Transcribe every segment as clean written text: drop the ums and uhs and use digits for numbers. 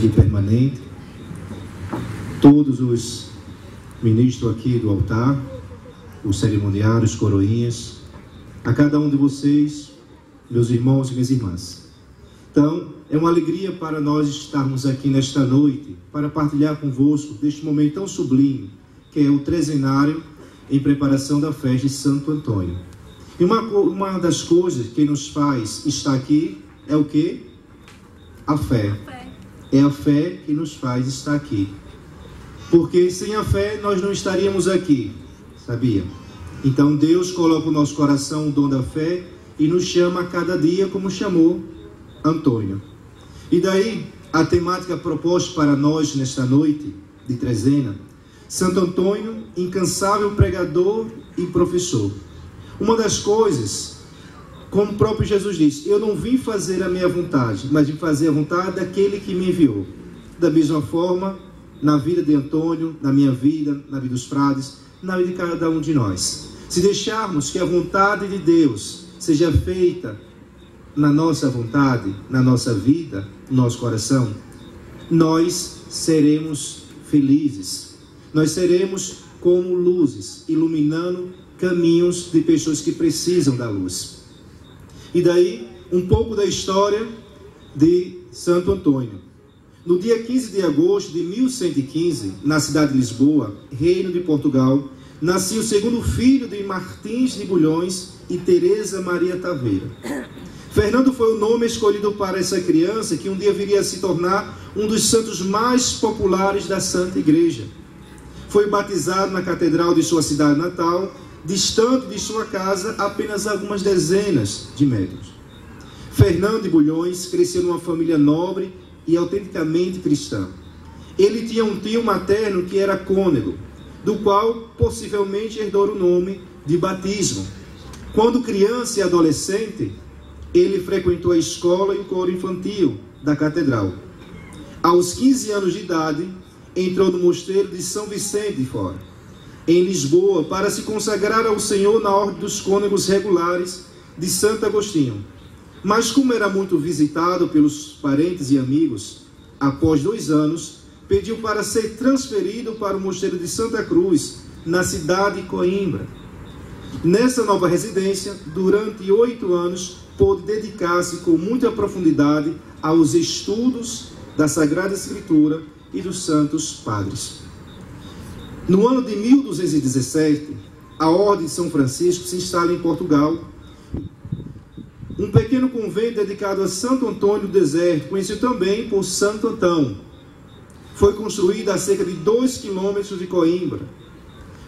e permanente, todos os ministros aqui do altar, os cerimoniários, coroinhas, a cada um de vocês, meus irmãos e minhas irmãs. Então, é uma alegria para nós estarmos aqui nesta noite, para partilhar convosco deste momento tão sublime, que é o trezenário em preparação da festa de Santo Antônio. E uma das coisas que nos faz estar aqui é o quê? A fé. É a fé que nos faz estar aqui. Porque sem a fé nós não estaríamos aqui, sabia? Então Deus coloca no nosso coração o dom da fé e nos chama a cada dia como chamou Antônio. E daí a temática proposta para nós nesta noite de trezena: Santo Antônio, incansável pregador e professor. Uma das coisas, como o próprio Jesus disse, eu não vim fazer a minha vontade, mas vim fazer a vontade daquele que me enviou. Da mesma forma, na vida de Antônio, na minha vida, na vida dos frades, na vida de cada um de nós. Se deixarmos que a vontade de Deus seja feita na nossa vontade, na nossa vida, no nosso coração, nós seremos felizes. Nós seremos como luzes, iluminando caminhos de pessoas que precisam da luz. E daí, um pouco da história de Santo Antônio. No dia 15 de agosto de 1115, na cidade de Lisboa, Reino de Portugal, nascia o segundo filho de Martins de Bulhões e Teresa Maria Taveira. Fernando foi o nome escolhido para essa criança, que um dia viria a se tornar um dos santos mais populares da Santa Igreja. Foi batizado na catedral de sua cidade natal, distante de sua casa apenas algumas dezenas de metros. Fernando de Bulhões cresceu numa família nobre e autenticamente cristã. Ele tinha um tio materno que era cônego, do qual possivelmente herdou o nome de batismo. Quando criança e adolescente, ele frequentou a escola e o coro infantil da catedral. Aos 15 anos de idade, entrou no mosteiro de São Vicente de Fora, em Lisboa, para se consagrar ao Senhor na ordem dos cônegos regulares de Santo Agostinho. Mas como era muito visitado pelos parentes e amigos, após 2 anos, pediu para ser transferido para o mosteiro de Santa Cruz, na cidade de Coimbra. Nessa nova residência, durante 8 anos, pôde dedicar-se com muita profundidade aos estudos da Sagrada Escritura e dos Santos Padres. No ano de 1217, a Ordem de São Francisco se instala em Portugal. Um pequeno convento dedicado a Santo Antônio do Deserto, conhecido também por Santo Antão, foi construído a cerca de 2 quilômetros de Coimbra,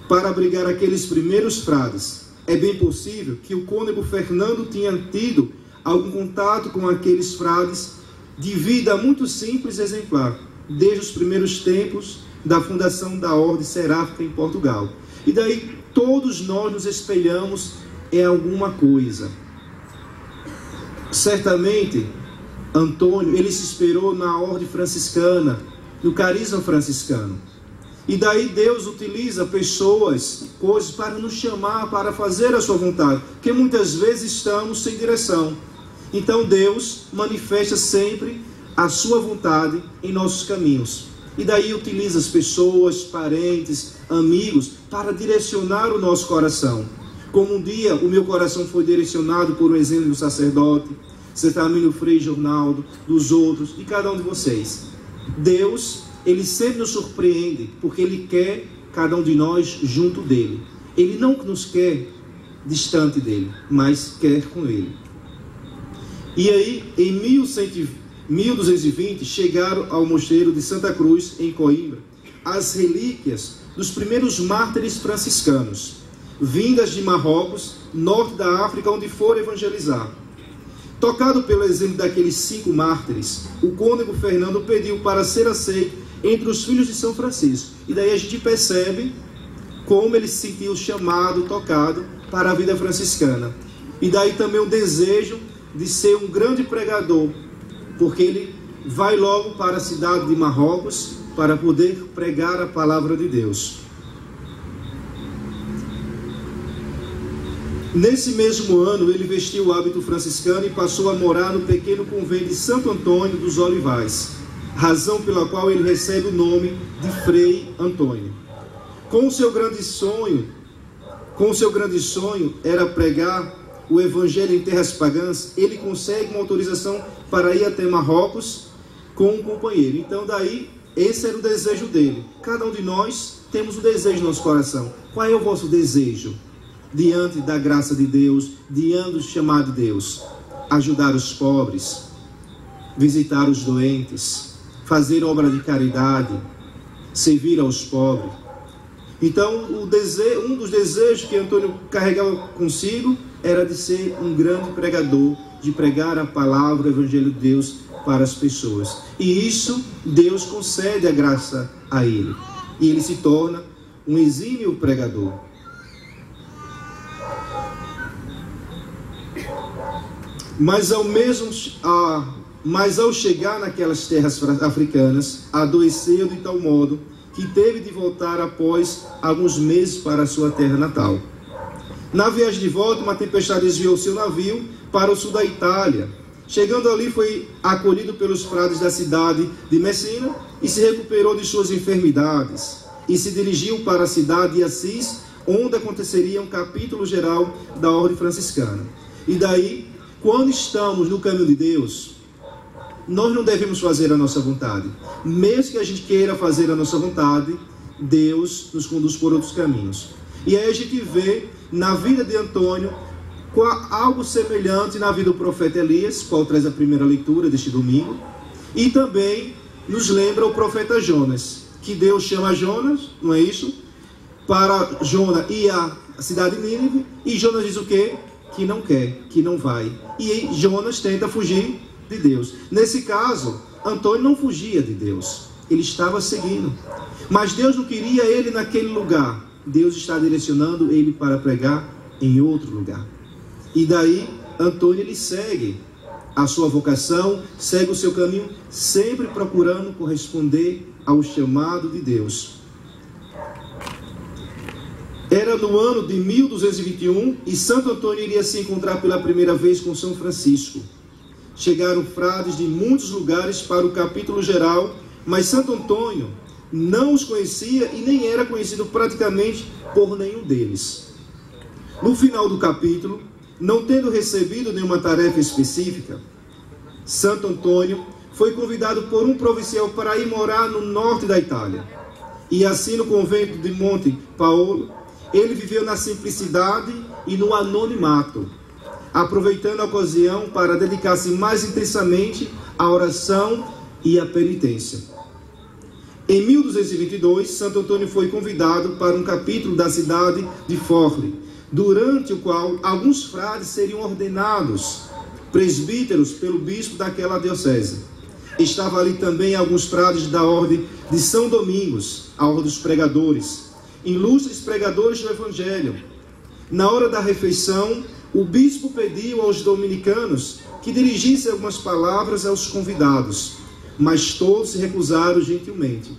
para abrigar aqueles primeiros frades. É bem possível que o cônego Fernando tinha tido algum contato com aqueles frades de vida muito simples e exemplar, desde os primeiros tempos da fundação da Ordem Seráfica em Portugal. E daí todos nós nos espelhamos em alguma coisa. Certamente, Antônio, ele se inspirou na Ordem Franciscana, no carisma franciscano. E daí Deus utiliza pessoas, coisas para nos chamar, para fazer a sua vontade, porque muitas vezes estamos sem direção. Então Deus manifesta sempre a sua vontade em nossos caminhos. E daí utiliza as pessoas, parentes, amigos, para direcionar o nosso coração. Como um dia o meu coração foi direcionado por um exemplo do sacerdote, certamente do Frei Jornaldo, dos outros, de cada um de vocês. Deus, Ele sempre nos surpreende, porque Ele quer cada um de nós junto dEle. Ele não nos quer distante dEle, mas quer com Ele. E aí, em 1220, chegaram ao mosteiro de Santa Cruz, em Coimbra, as relíquias dos primeiros mártires franciscanos, vindas de Marrocos, norte da África, onde foram evangelizar. Tocado pelo exemplo daqueles 5 mártires, o cônego Fernando pediu para ser aceito entre os filhos de São Francisco. E daí a gente percebe como ele se sentiu chamado, tocado para a vida franciscana. E daí também o desejo de ser um grande pregador, porque ele vai logo para a cidade de Marrocos para poder pregar a palavra de Deus. Nesse mesmo ano, ele vestiu o hábito franciscano e passou a morar no pequeno convento de Santo Antônio dos Olivais. razão pela qual ele recebe o nome de Frei Antônio. Com o seu grande sonho era pregar o evangelho em terras pagãs, ele consegue uma autorização para ir até Marrocos com um companheiro. Então daí, esse era o desejo dele. Cada um de nós temos um desejo no nosso coração. Qual é o vosso desejo? Diante da graça de Deus, diante do chamado de Deus. Ajudar os pobres, visitar os doentes, fazer obra de caridade, servir aos pobres. Então, um dos desejos que Antônio carregava consigo era de ser um grande pregador, de pregar a palavra, o evangelho de Deus para as pessoas. E isso, Deus concede a graça a ele. E ele se torna um exímio pregador. Mas ao chegar naquelas terras africanas, adoeceu de tal modo que teve de voltar após alguns meses para a sua terra natal. Na viagem de volta, uma tempestade desviou seu navio para o sul da Itália. Chegando ali, foi acolhido pelos frades da cidade de Messina e se recuperou de suas enfermidades. E se dirigiu para a cidade de Assis, onde aconteceria um capítulo geral da ordem franciscana. E daí, quando estamos no caminho de Deus, nós não devemos fazer a nossa vontade. Mesmo que a gente queira fazer a nossa vontade, Deus nos conduz por outros caminhos. E aí a gente vê na vida de Antônio algo semelhante na vida do profeta Elias, qual traz a primeira leitura deste domingo. E também nos lembra o profeta Jonas, que Deus chama Jonas, não é isso? Para Jonas ir à cidade de Nínive, e Jonas diz o quê? Que não quer, que não vai. E Jonas tenta fugir de Deus. Nesse caso, Antônio não fugia de Deus, ele estava seguindo. Mas Deus não queria ele naquele lugar. Deus está direcionando ele para pregar em outro lugar. E daí, Antônio ele segue a sua vocação, segue o seu caminho, sempre procurando corresponder ao chamado de Deus. Era no ano de 1221 e Santo Antônio iria se encontrar pela primeira vez com São Francisco. Chegaram frades de muitos lugares para o capítulo geral, mas Santo Antônio não os conhecia e nem era conhecido praticamente por nenhum deles. No final do capítulo, não tendo recebido nenhuma tarefa específica, Santo Antônio foi convidado por um provincial para ir morar no norte da Itália. E assim no convento de Monte Paolo, ele viveu na simplicidade e no anonimato, aproveitando a ocasião para dedicar-se mais intensamente à oração e à penitência. Em 1222, Santo Antônio foi convidado para um capítulo da cidade de Forli, durante o qual alguns frades seriam ordenados presbíteros pelo bispo daquela diocese. Estava ali também alguns frades da ordem de São Domingos, a ordem dos pregadores, ilustres pregadores do Evangelho. Na hora da refeição, o bispo pediu aos dominicanos que dirigissem algumas palavras aos convidados, mas todos se recusaram gentilmente.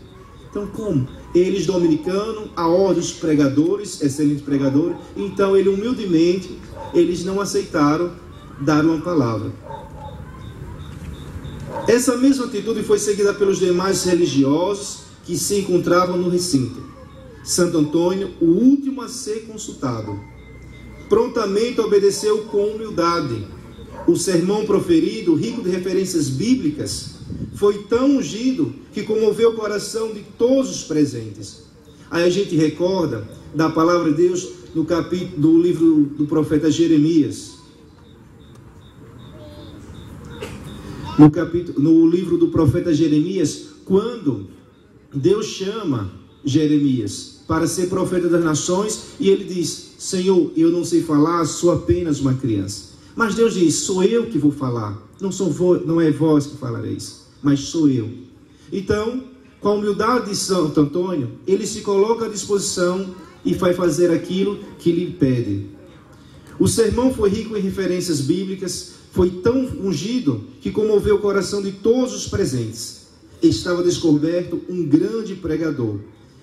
Então, como? Eles, dominicanos, a ordem dos pregadores, excelentes pregadores, então ele humildemente, eles não aceitaram dar uma palavra. Essa mesma atitude foi seguida pelos demais religiosos que se encontravam no recinto. Santo Antônio, o último a ser consultado, prontamente obedeceu com humildade. O sermão proferido, rico de referências bíblicas, foi tão ungido que comoveu o coração de todos os presentes. Aí a gente recorda da palavra de Deus no capítulo do livro do profeta Jeremias. No livro do profeta Jeremias, quando Deus chama Jeremias para ser profeta das nações, e ele diz: Senhor, eu não sei falar, sou apenas uma criança. Mas Deus diz: sou eu que vou falar, não é vós que falareis, mas sou eu. Então, com a humildade de Santo Antônio, ele se coloca à disposição e vai fazer aquilo que lhe pede. O sermão foi rico em referências bíblicas, foi tão ungido que comoveu o coração de todos os presentes. Estava descoberto um grande pregador.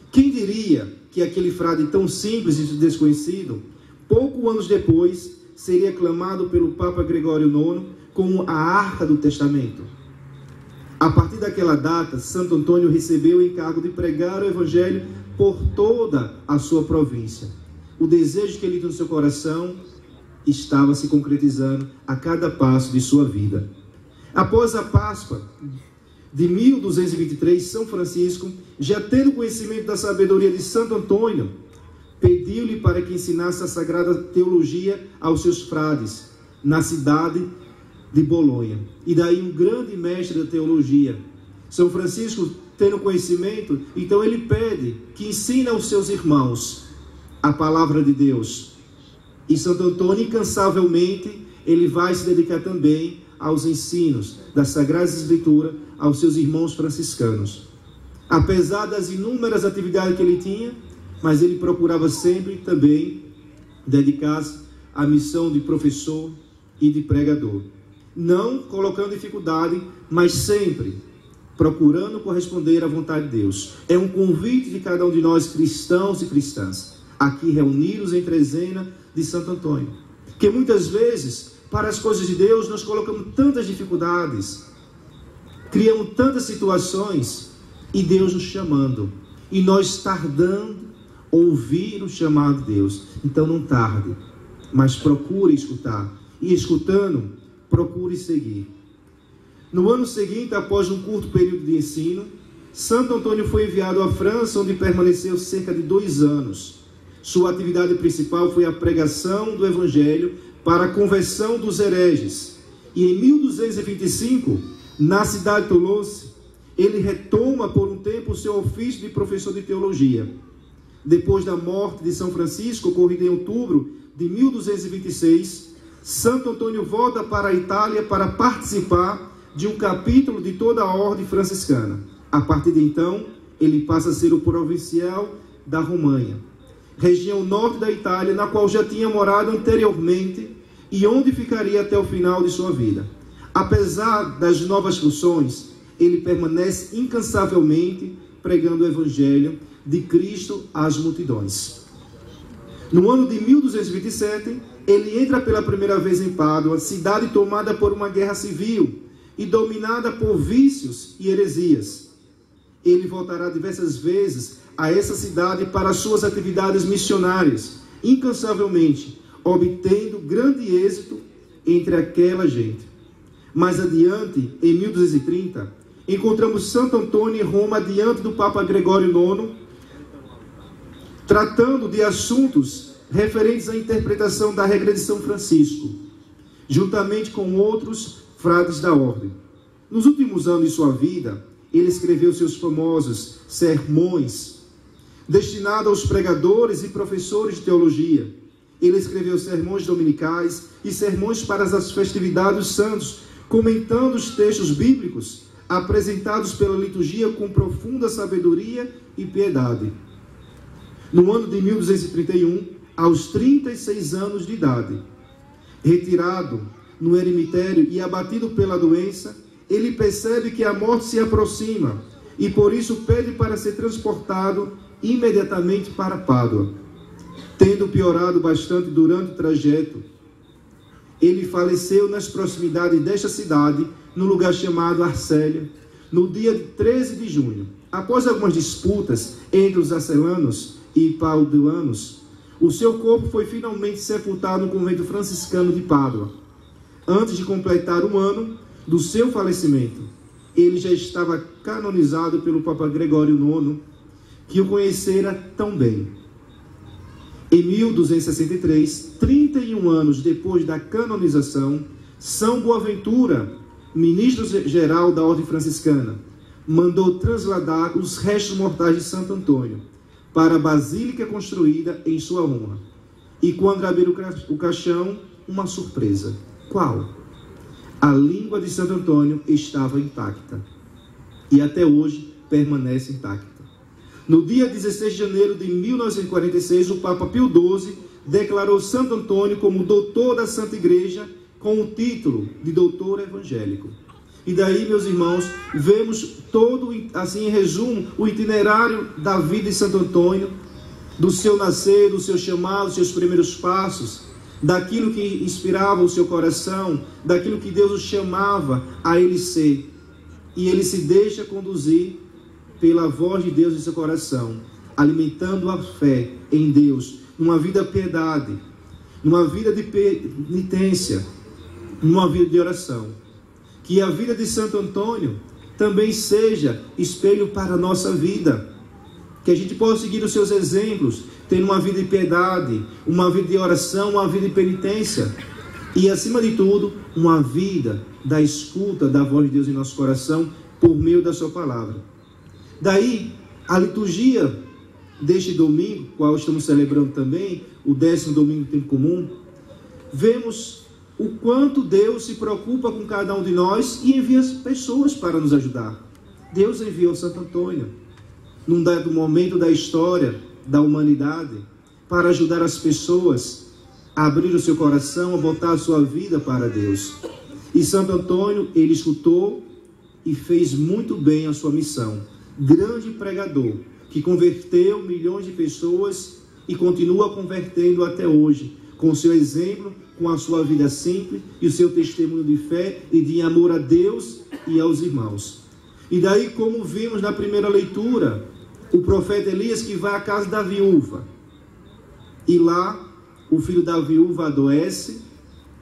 Quem diria que aquele frade tão simples e desconhecido, poucos anos depois, seria aclamado pelo Papa Gregório IX como a Arca do Testamento? A partir daquela data, Santo Antônio recebeu o encargo de pregar o Evangelho por toda a sua província. O desejo que ele tinha no seu coração estava se concretizando a cada passo de sua vida. Após a Páscoa de 1223, São Francisco, já tendo conhecimento da sabedoria de Santo Antônio, pediu-lhe para que ensinasse a sagrada teologia aos seus frades, na cidade de Bolonha. E daí um grande mestre da teologia. São Francisco, tendo conhecimento, então ele pede que ensine aos seus irmãos a palavra de Deus. E Santo Antônio, incansavelmente, ele vai se dedicar também aos ensinos da Sagrada Escritura aos seus irmãos franciscanos. Apesar das inúmeras atividades que ele tinha, mas ele procurava sempre também dedicar-se à missão de professor e de pregador. Não colocando dificuldade, mas sempre procurando corresponder à vontade de Deus. É um convite de cada um de nós, cristãos e cristãs, aqui reunidos em trezena de Santo Antônio. Que muitas vezes, para as coisas de Deus, nós colocamos tantas dificuldades, criamos tantas situações, e Deus nos chamando, e nós tardando ouvir o chamado de Deus. Então não tarde, mas procure escutar, e escutando, procure seguir. No ano seguinte, após um curto período de ensino, Santo Antônio foi enviado à França, onde permaneceu cerca de 2 anos. Sua atividade principal foi a pregação do Evangelho para a conversão dos hereges. E em 1225, na cidade de Toulouse, ele retoma por um tempo o seu ofício de professor de teologia. Depois da morte de São Francisco, ocorrida em outubro de 1226, Santo Antônio volta para a Itália para participar de um capítulo de toda a ordem franciscana. A partir de então, ele passa a ser o provincial da Romanha, região norte da Itália, na qual já tinha morado anteriormente e onde ficaria até o final de sua vida. Apesar das novas funções, ele permanece incansavelmente pregando o Evangelho de Cristo às multidões. No ano de 1227, ele entra pela primeira vez em Pádua, cidade tomada por uma guerra civil e dominada por vícios e heresias. Ele voltará diversas vezes a essa cidade para suas atividades missionárias, incansavelmente, obtendo grande êxito entre aquela gente. Mais adiante, em 1230, encontramos Santo Antônio em Roma diante do Papa Gregório IX, tratando de assuntos referentes à interpretação da regra de São Francisco, juntamente com outros frades da ordem. Nos últimos anos de sua vida, ele escreveu seus famosos sermões, destinados aos pregadores e professores de teologia. Ele escreveu sermões dominicais e sermões para as festividades dos santos, comentando os textos bíblicos apresentados pela liturgia com profunda sabedoria e piedade. No ano de 1231, aos 36 anos de idade, retirado no eremitério e abatido pela doença, ele percebe que a morte se aproxima e por isso pede para ser transportado imediatamente para Pádua. Tendo piorado bastante durante o trajeto, ele faleceu nas proximidades desta cidade, no lugar chamado Arcélia, no dia 13 de junho. Após algumas disputas entre os arcelanos e pauduanos, o seu corpo foi finalmente sepultado no convento franciscano de Pádua. Antes de completar um ano do seu falecimento, ele já estava canonizado pelo Papa Gregório IX, que o conhecera tão bem. Em 1263, 31 anos depois da canonização, São Boaventura, ministro-geral da Ordem Franciscana, mandou trasladar os restos mortais de Santo Antônio para a basílica construída em sua honra. E quando abriu o caixão, uma surpresa. Qual? A língua de Santo Antônio estava intacta e até hoje permanece intacta. No dia 16 de janeiro de 1946, o Papa Pio XII declarou Santo Antônio como doutor da Santa Igreja, com o título de doutor evangélico. E daí, meus irmãos, vemos todo, assim em resumo, o itinerário da vida de Santo Antônio, do seu nascer, do seu chamado, dos seus primeiros passos, daquilo que inspirava o seu coração, daquilo que Deus o chamava a ele ser. e ele se deixa conduzir pela voz de Deus em seu coração, alimentando a fé em Deus, numa vida de piedade, numa vida de penitência, numa vida de oração. Que a vida de Santo Antônio também seja espelho para a nossa vida, que a gente possa seguir os seus exemplos, tendo uma vida de piedade, uma vida de oração, uma vida de penitência, e acima de tudo, uma vida da escuta da voz de Deus em nosso coração, por meio da sua palavra. Daí, a liturgia deste domingo, qual estamos celebrando também, o 10º domingo do tempo comum, vemos o quanto Deus se preocupa com cada um de nós e envia pessoas para nos ajudar. Deus enviou Santo Antônio, num dado momento da história da humanidade, para ajudar as pessoas a abrir o seu coração, a botar a sua vida para Deus. E Santo Antônio, ele escutou e fez muito bem a sua missão. Grande pregador, que converteu milhões de pessoas e continua convertendo até hoje, com o seu exemplo, com a sua vida simples e o seu testemunho de fé e de amor a Deus e aos irmãos. E daí, como vimos na primeira leitura, o profeta Elias que vai à casa da viúva, e lá o filho da viúva adoece,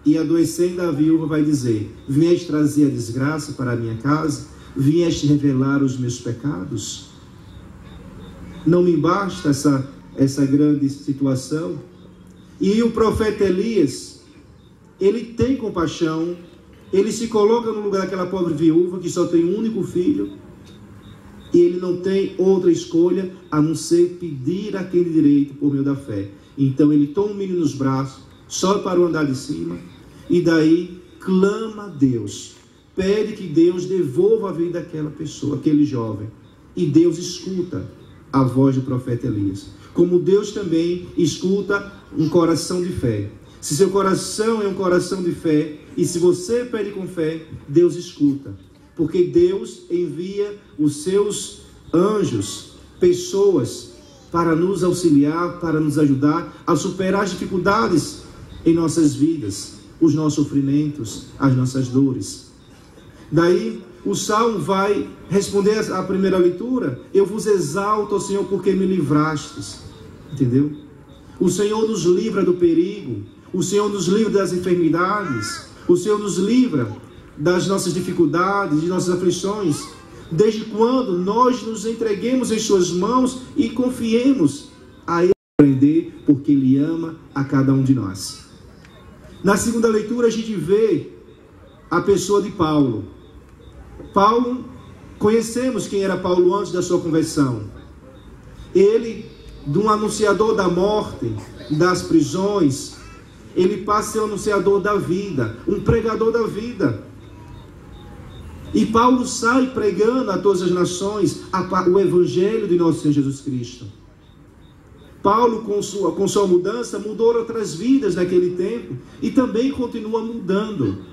e adoecendo a viúva vai dizer: vieste trazer a desgraça para a minha casa? Vieste revelar os meus pecados? Não me basta essa grande situação? E o profeta Elias, ele tem compaixão, ele se coloca no lugar daquela pobre viúva que só tem um único filho, e ele não tem outra escolha a não ser pedir aquele direito por meio da fé. Então ele toma o menino nos braços, sobe para o andar de cima, e daí clama a Deus, pede que Deus devolva a vida daquela pessoa, aquele jovem. E Deus escuta a voz do profeta Elias, como Deus também escuta um coração de fé. Se seu coração é um coração de fé, e se você pede com fé, Deus escuta, porque Deus envia os seus anjos, pessoas, para nos auxiliar, para nos ajudar a superar as dificuldades em nossas vidas, os nossos sofrimentos, as nossas dores. Daí o Salmo vai responder à primeira leitura: eu vos exalto, ó Senhor, porque me livrastes. Entendeu? O Senhor nos livra do perigo, o Senhor nos livra das enfermidades, o Senhor nos livra das nossas dificuldades, de nossas aflições, desde quando nós nos entreguemos em suas mãos e confiemos a Ele aprender, porque Ele ama a cada um de nós. Na segunda leitura a gente vê a pessoa de Paulo. Paulo, conhecemos quem era Paulo antes da sua conversão. Ele, de um anunciador da morte, das prisões, ele passa a ser um anunciador da vida, um pregador da vida. E Paulo sai pregando a todas as nações o evangelho de nosso Senhor Jesus Cristo. Paulo, com sua mudança, mudou outras vidas naquele tempo e também continua mudando.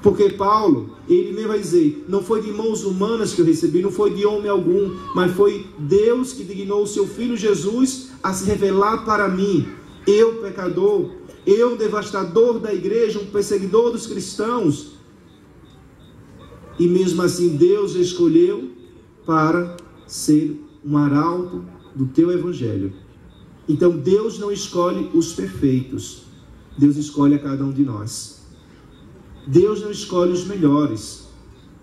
Porque Paulo, ele nem vai dizer: não foi de mãos humanas que eu recebi, não foi de homem algum, mas foi Deus que dignou o seu Filho Jesus a se revelar para mim. Eu, pecador, eu, devastador da igreja, um perseguidor dos cristãos. E mesmo assim Deus escolheu para ser um arauto do teu evangelho. Então Deus não escolhe os perfeitos, Deus escolhe a cada um de nós. Deus não escolhe os melhores,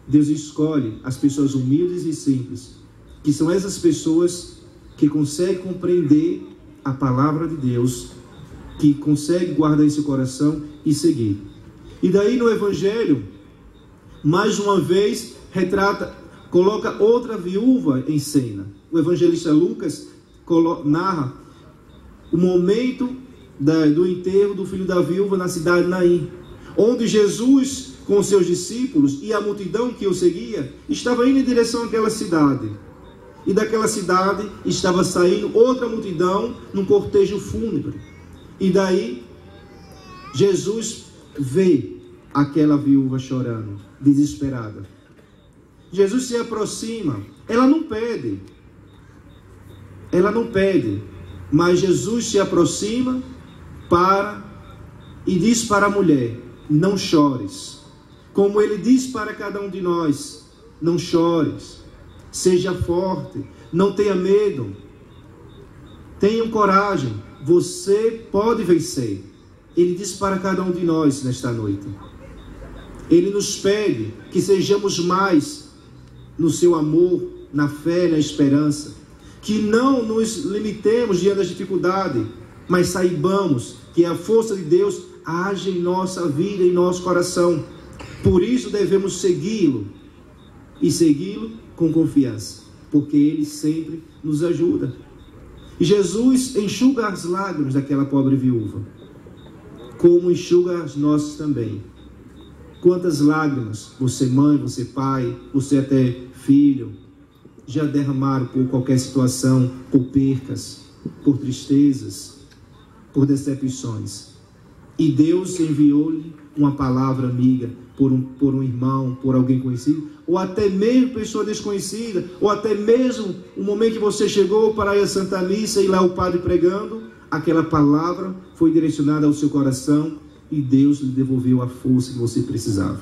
Deus escolhe as pessoas humildes e simples, que são essas pessoas que conseguem compreender a palavra de Deus, que conseguem guardar em seu coração e seguir. E daí no evangelho, mais uma vez, coloca outra viúva em cena. O evangelista Lucas narra o momento do enterro do filho da viúva na cidade de Naim, onde Jesus, com seus discípulos e a multidão que o seguia, estava indo em direção àquela cidade. E daquela cidade estava saindo outra multidão num cortejo fúnebre. E daí Jesus vê aquela viúva chorando, desesperada. Jesus se aproxima. Ela não pede, mas Jesus se aproxima e diz para a mulher: não chores. Como ele diz para cada um de nós: não chores, seja forte, não tenha medo, tenha coragem, você pode vencer. Ele diz para cada um de nós nesta noite. Ele nos pede que sejamos mais no seu amor, na fé, na esperança, que não nos limitemos diante da dificuldade, mas saibamos que a força de Deus age em nossa vida, em nosso coração. Por isso devemos segui-lo, e segui-lo com confiança, porque Ele sempre nos ajuda. E Jesus enxuga as lágrimas daquela pobre viúva, como enxuga as nossas também. Quantas lágrimas você, mãe, você, pai, você até filho, já derramaram por qualquer situação, por percas, por tristezas, por decepções. E Deus enviou-lhe uma palavra amiga, por um irmão, por alguém conhecido, ou até mesmo pessoa desconhecida, ou até mesmo o momento que você chegou para ir à Santa Missa e lá o padre pregando, aquela palavra foi direcionada ao seu coração e Deus lhe devolveu a força que você precisava.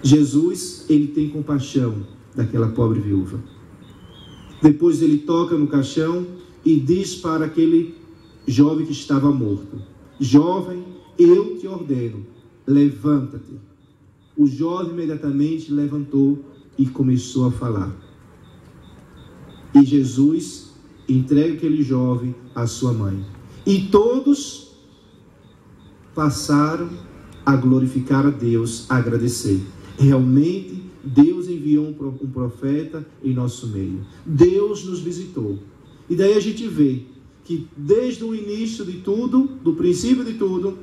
Jesus, ele tem compaixão daquela pobre viúva. Depois ele toca no caixão e diz para aquele jovem que estava morto: jovem, eu te ordeno, levanta-te. O jovem imediatamente levantou e começou a falar. E Jesus entrega aquele jovem à sua mãe. E todos passaram a glorificar a Deus, a agradecer. Realmente, Deus enviou um profeta em nosso meio. Deus nos visitou. E daí a gente vê que desde o início de tudo, do princípio de tudo,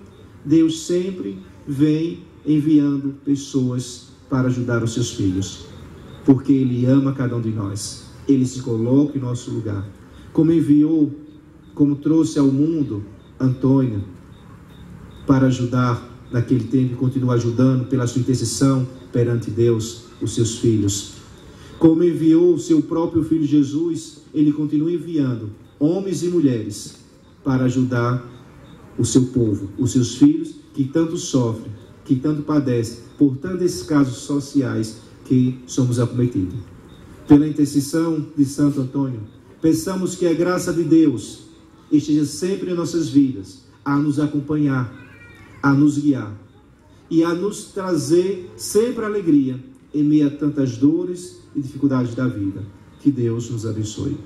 Deus sempre vem enviando pessoas para ajudar os seus filhos. Porque Ele ama cada um de nós. Ele se coloca em nosso lugar. Como enviou, como trouxe ao mundo Antônio para ajudar naquele tempo e continua ajudando pela sua intercessão perante Deus, os seus filhos. Como enviou o seu próprio Filho Jesus, Ele continua enviando homens e mulheres para ajudar o seu povo, os seus filhos que tanto sofrem, que tanto padecem por tantos esses casos sociais que somos acometidos. Pela intercessão de Santo Antônio, peçamos que a graça de Deus esteja sempre em nossas vidas, a nos acompanhar, a nos guiar e a nos trazer sempre alegria em meio a tantas dores e dificuldades da vida. Que Deus nos abençoe.